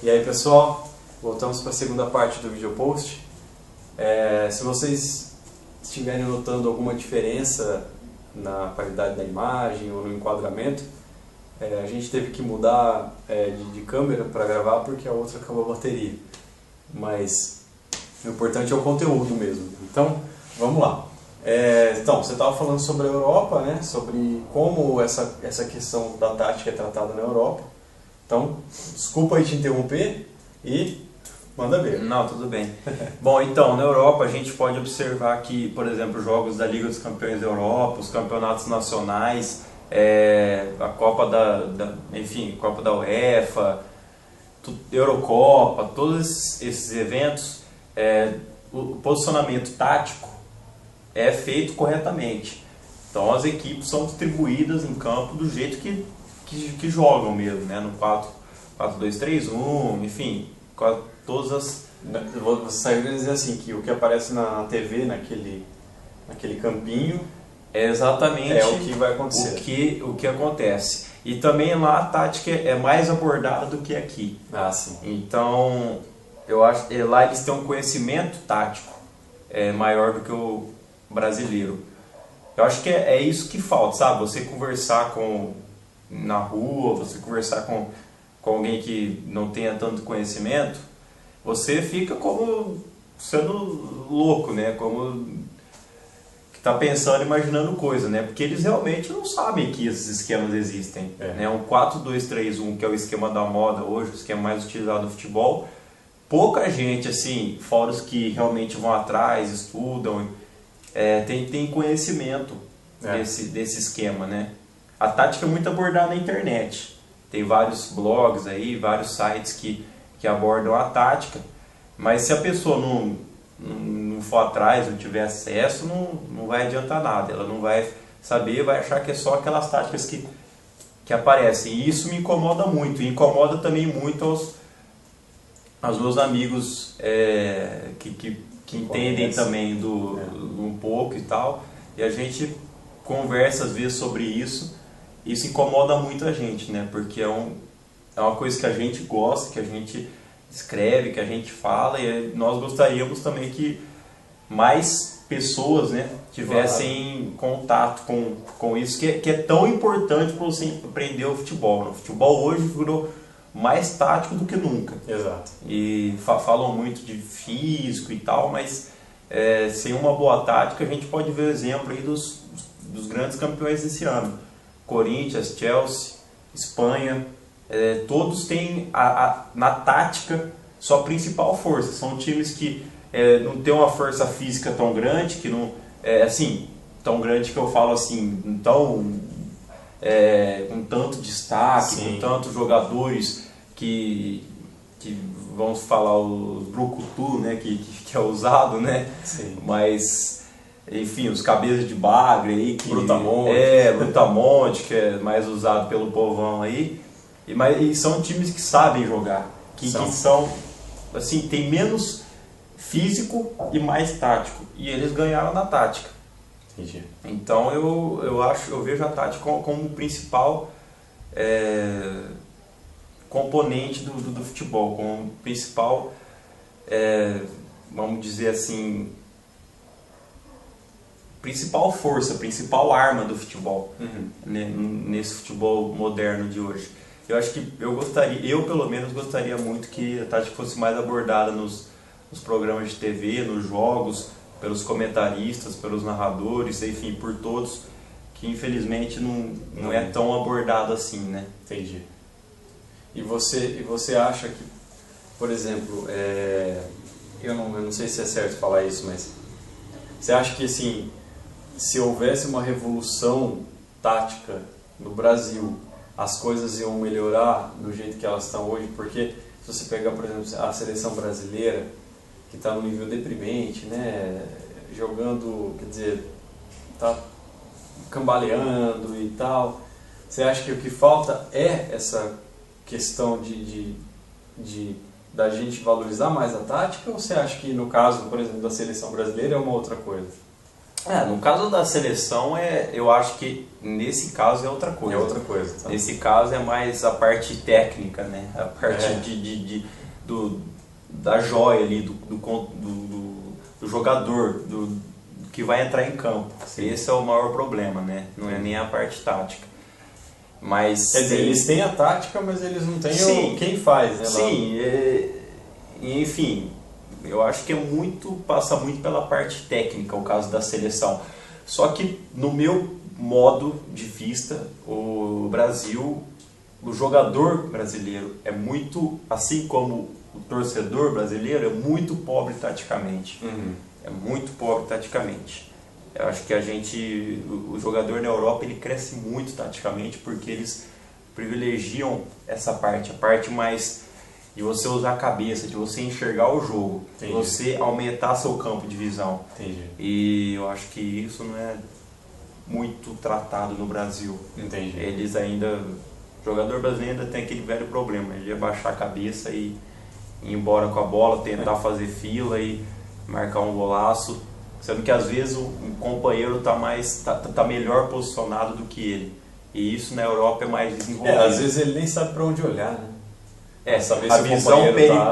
E aí pessoal, voltamos para a segunda parte do vídeo post. Se vocês estiverem notando alguma diferença na qualidade da imagem ou no enquadramento, a gente teve que mudar de câmera para gravar porque a outra acabou a bateria. Mas o importante é o conteúdo mesmo. Então, vamos lá. Então, você estava falando sobre a Europa, né? Sobre como essa questão da tática é tratada na Europa. Então, desculpa aí te interromper e manda ver. Não, tudo bem. Bom, então, na Europa a gente pode observar que, por exemplo, jogos da Liga dos Campeões da Europa, os campeonatos nacionais, a Copa enfim, Copa da UEFA, Eurocopa, todos esses eventos, o posicionamento tático é feito corretamente. Então as equipes são distribuídas em campo do jeito que jogam mesmo, né? No 4-2-3-1, enfim, todas as... Você saiu de dizer assim, que o que aparece na TV, naquele campinho, é exatamente o que vai acontecer. O que acontece. E também lá a tática é mais abordada do que aqui. Ah, sim. Então, eu acho que lá eles têm um conhecimento tático maior do que o brasileiro. Eu acho que é isso que falta, sabe? Você conversar na rua, você conversar com alguém que não tenha tanto conhecimento, você fica como sendo louco, né? Como que está pensando, imaginando coisa, né? Porque eles realmente não sabem que esses esquemas existem. Né? Um 4-2-3-1, que é o esquema da moda hoje, o esquema mais utilizado no futebol, pouca gente, assim, fora os que realmente vão atrás, estudam, tem conhecimento desse esquema, né? A tática é muito abordada na internet. Tem vários blogs aí, vários sites que abordam a tática, mas se a pessoa não for atrás, não tiver acesso, não vai adiantar nada. Ela não vai saber, vai achar que é só aquelas táticas que aparecem. E isso me incomoda muito. E incomoda também muito aos meus amigos que entendem também um pouco e tal. E a gente conversa às vezes sobre isso. Isso incomoda muito a gente, né? Porque é uma coisa que a gente gosta, que a gente escreve, que a gente fala, e nós gostaríamos também que mais pessoas, né, tivessem contato com isso, que é tão importante para você aprender o futebol. O futebol hoje virou mais tático do que nunca. Exato. E falam muito de físico e tal, mas sem uma boa tática a gente pode ver o exemplo aí dos grandes campeões desse ano. Corinthians, Chelsea, Espanha, todos têm na tática sua principal força. São times que não tem uma força física tão grande, que não assim, tão grande que eu falo assim, com tanto destaque, sim, com tantos jogadores que vamos falar os brucutu, né, que é usado, né? Sim. Mas enfim, os cabeças de bagre aí, Brutamonte, que é mais usado pelo povão aí, e são times que sabem jogar, que são assim, tem menos físico e mais tático, e eles ganharam na tática. Entendi. Então eu vejo a tática como o principal componente do futebol, como o principal, vamos dizer assim, principal força, principal arma do futebol, né, nesse futebol moderno de hoje. Eu acho que eu pelo menos gostaria muito que a tática fosse mais abordada nos programas de TV, nos jogos, pelos comentaristas, pelos narradores, enfim, por todos, que infelizmente não é tão abordado assim, né? Entendi. E você acha que, por exemplo, eu não sei se é certo falar isso, mas você acha que assim, se houvesse uma revolução tática no Brasil, as coisas iam melhorar do jeito que elas estão hoje? Porque se você pegar, por exemplo, a seleção brasileira, que está num nível deprimente, né, jogando, quer dizer, está cambaleando e tal, você acha que o que falta é essa questão da gente valorizar mais a tática, ou você acha que no caso, por exemplo, da seleção brasileira é uma outra coisa? No caso da seleção, eu acho que nesse caso é outra coisa. É outra coisa. Tá? Nesse caso é mais a parte técnica, né? A parte da joia ali, do jogador, que vai entrar em campo. Sim. Esse é o maior problema, né? Não é nem a parte tática. Mas quer dizer, eles têm a tática, mas eles não têm quem faz, né? Sim, enfim, eu acho que passa muito pela parte técnica o caso da seleção. Só que no meu modo de vista, o Brasil, o jogador brasileiro é muito, assim como o torcedor brasileiro, é muito pobre taticamente. Uhum. É muito pobre taticamente. Eu acho que o jogador na Europa, ele cresce muito taticamente porque eles privilegiam essa parte, a parte mais de você usar a cabeça, de você enxergar o jogo, de você aumentar seu campo de visão. Entendi. E eu acho que isso não é muito tratado no Brasil. Entendi. Eles ainda, o jogador brasileiro ainda tem aquele velho problema, de abaixar a cabeça e ir embora com a bola, tentar fazer fila e marcar um golaço, sendo que às vezes o companheiro tá melhor posicionado do que ele. E isso na Europa é mais desenvolvido. Às vezes ele nem sabe para onde olhar, né? A visão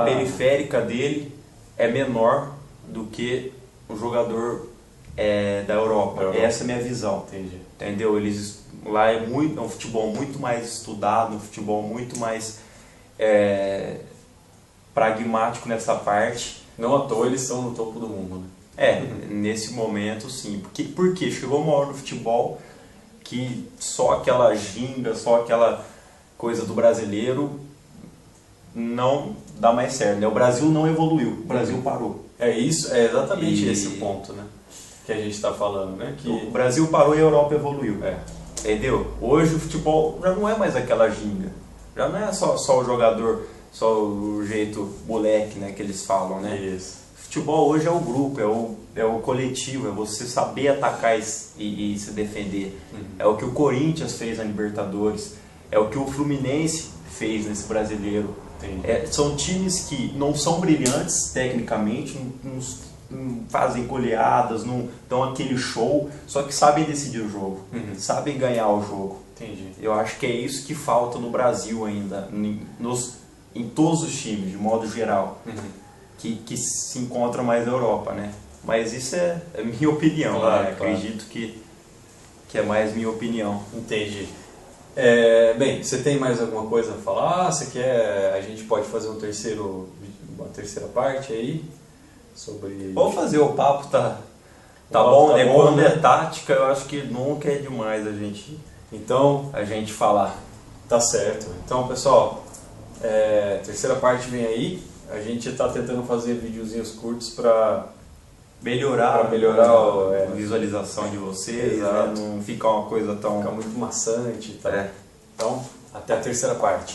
periférica dele é menor do que o jogador da Europa. Essa é a minha visão. Entendi. Entendeu? Lá é um futebol muito mais estudado, um futebol muito mais pragmático nessa parte. Não à toa eles estão no topo do mundo, né? Nesse momento sim. Porque chegou uma hora no futebol que só aquela ginga, só aquela coisa do brasileiro não dá mais certo, né? O Brasil não evoluiu, o Brasil parou. É exatamente esse o ponto, né? Que a gente está falando, né? Que o Brasil parou e a Europa evoluiu. Entendeu? Hoje o futebol já não é mais aquela ginga. Já não é só o jogador, só o jeito moleque, né, que eles falam, né? Isso. Futebol hoje é o grupo, é o coletivo, é você saber atacar e se defender. Uhum. É o que o Corinthians fez na Libertadores, é o que o Fluminense fez nesse brasileiro. São times que não são brilhantes tecnicamente, não fazem goleadas, não dão aquele show, só que sabem decidir o jogo, sabem ganhar o jogo. Entendi. Eu acho que é isso que falta no Brasil ainda, em todos os times, de modo geral, que se encontra mais na Europa, né? Mas isso é minha opinião, claro, né? claro. Acredito que é mais minha opinião. Entendi. Bem, você tem mais alguma coisa a falar? Você quer? A gente pode fazer uma terceira parte aí sobre. Vamos fazer o papo, tá bom, bom, bom, né? tática, eu acho que nunca é demais a gente falar. Tá certo. Então, pessoal, terceira parte vem aí. A gente está tentando fazer videozinhos curtos para melhorar a visualização de vocês, né? Não ficar uma coisa tão... Fica muito maçante. Tá? Então, até a terceira parte.